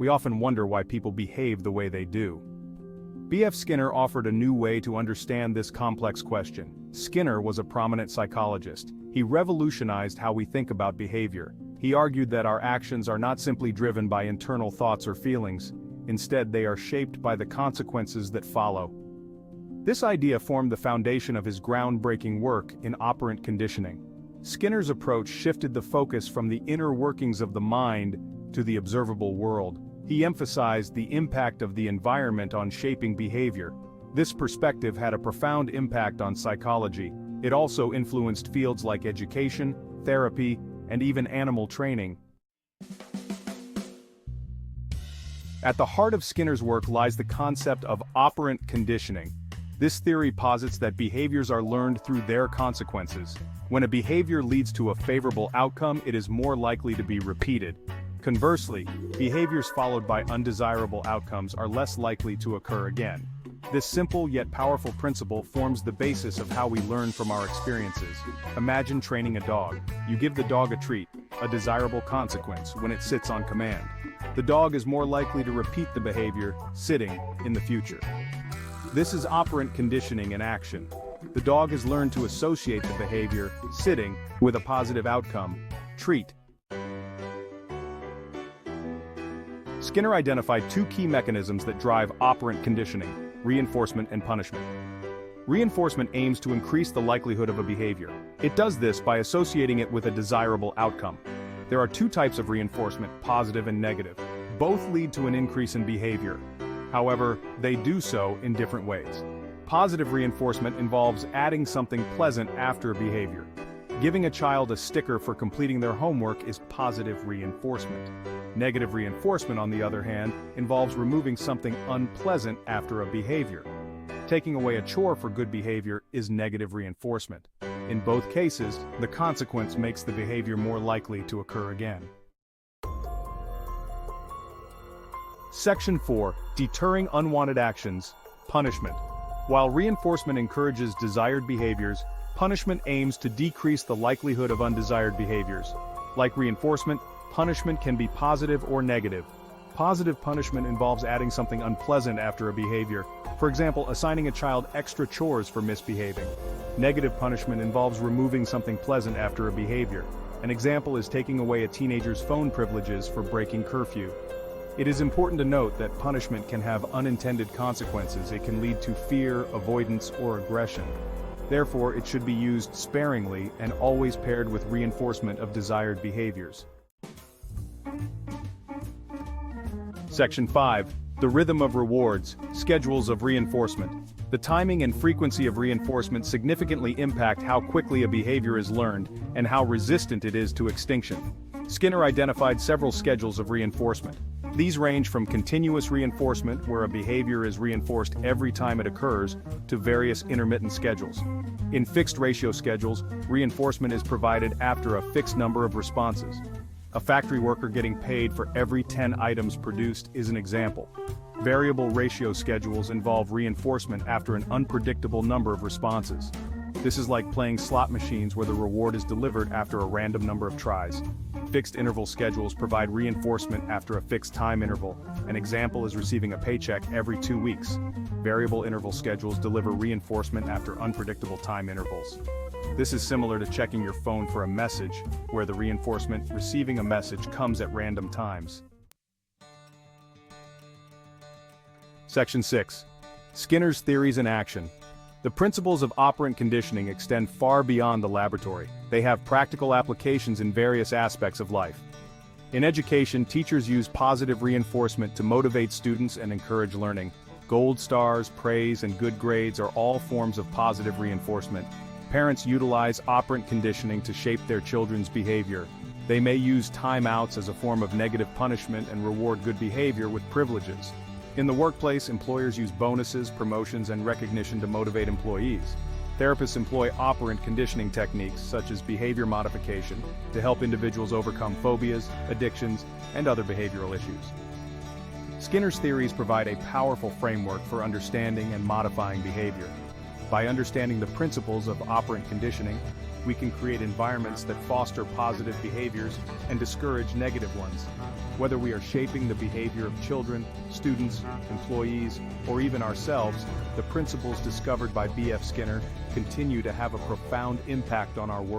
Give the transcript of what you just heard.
we often wonder why people behave the way they do. B.F. Skinner offered a new way to understand this complex question. Skinner was a prominent psychologist. He revolutionized how we think about behavior. He argued that our actions are not simply driven by internal thoughts or feelings. Instead, they are shaped by the consequences that follow. This idea formed the foundation of his groundbreaking work in operant conditioning. Skinner's approach shifted the focus from the inner workings of the mind to the observable world. He emphasized the impact of the environment on shaping behavior. This perspective had a profound impact on psychology. It also influenced fields like education, therapy, and even animal training. At the heart of Skinner's work lies the concept of operant conditioning. This theory posits that behaviors are learned through their consequences. When a behavior leads to a favorable outcome, it is more likely to be repeated. Conversely, behaviors followed by undesirable outcomes are less likely to occur again. This simple yet powerful principle forms the basis of how we learn from our experiences. Imagine training a dog. You give the dog a treat, a desirable consequence, when it sits on command. The dog is more likely to repeat the behavior, sitting, in the future. This is operant conditioning in action. The dog has learned to associate the behavior, sitting, with a positive outcome, treat. Skinner identified two key mechanisms that drive operant conditioning: reinforcement and punishment. Reinforcement aims to increase the likelihood of a behavior. It does this by associating it with a desirable outcome. There are two types of reinforcement, positive and negative. Both lead to an increase in behavior. However, they do so in different ways. Positive reinforcement involves adding something pleasant after a behavior. Giving a child a sticker for completing their homework is positive reinforcement. Negative reinforcement, on the other hand, involves removing something unpleasant after a behavior. Taking away a chore for good behavior is negative reinforcement. In both cases, the consequence makes the behavior more likely to occur again. Section 4. Deterring unwanted actions. Punishment. While reinforcement encourages desired behaviors, punishment aims to decrease the likelihood of undesired behaviors. Like reinforcement, punishment can be positive or negative. Positive punishment involves adding something unpleasant after a behavior, for example, assigning a child extra chores for misbehaving. Negative punishment involves removing something pleasant after a behavior. An example is taking away a teenager's phone privileges for breaking curfew. It is important to note that punishment can have unintended consequences. It can lead to fear, avoidance, or aggression. Therefore, it should be used sparingly and always paired with reinforcement of desired behaviors. Section 5. The rhythm of rewards, schedules of reinforcement. The timing and frequency of reinforcement significantly impact how quickly a behavior is learned and how resistant it is to extinction. Skinner identified several schedules of reinforcement. These range from continuous reinforcement, where a behavior is reinforced every time it occurs, to various intermittent schedules. In fixed ratio schedules, reinforcement is provided after a fixed number of responses. A factory worker getting paid for every 10 items produced is an example. Variable ratio schedules involve reinforcement after an unpredictable number of responses. This is like playing slot machines where the reward is delivered after a random number of tries. Fixed interval schedules provide reinforcement after a fixed time interval. An example is receiving a paycheck every 2 weeks. Variable interval schedules deliver reinforcement after unpredictable time intervals. This is similar to checking your phone for a message, where the reinforcement receiving a message comes at random times. Section 6. Skinner's theories in action. The principles of operant conditioning extend far beyond the laboratory. They have practical applications in various aspects of life. In education, teachers use positive reinforcement to motivate students and encourage learning. Gold stars, praise, and good grades are all forms of positive reinforcement. Parents utilize operant conditioning to shape their children's behavior. They may use timeouts as a form of negative punishment and reward good behavior with privileges. In the workplace, employers use bonuses, promotions, and recognition to motivate employees. Therapists employ operant conditioning techniques such as behavior modification to help individuals overcome phobias, addictions, and other behavioral issues. Skinner's theories provide a powerful framework for understanding and modifying behavior. By understanding the principles of operant conditioning, we can create environments that foster positive behaviors and discourage negative ones. Whether we are shaping the behavior of children, students, employees, or even ourselves, the principles discovered by B.F. Skinner continue to have a profound impact on our world.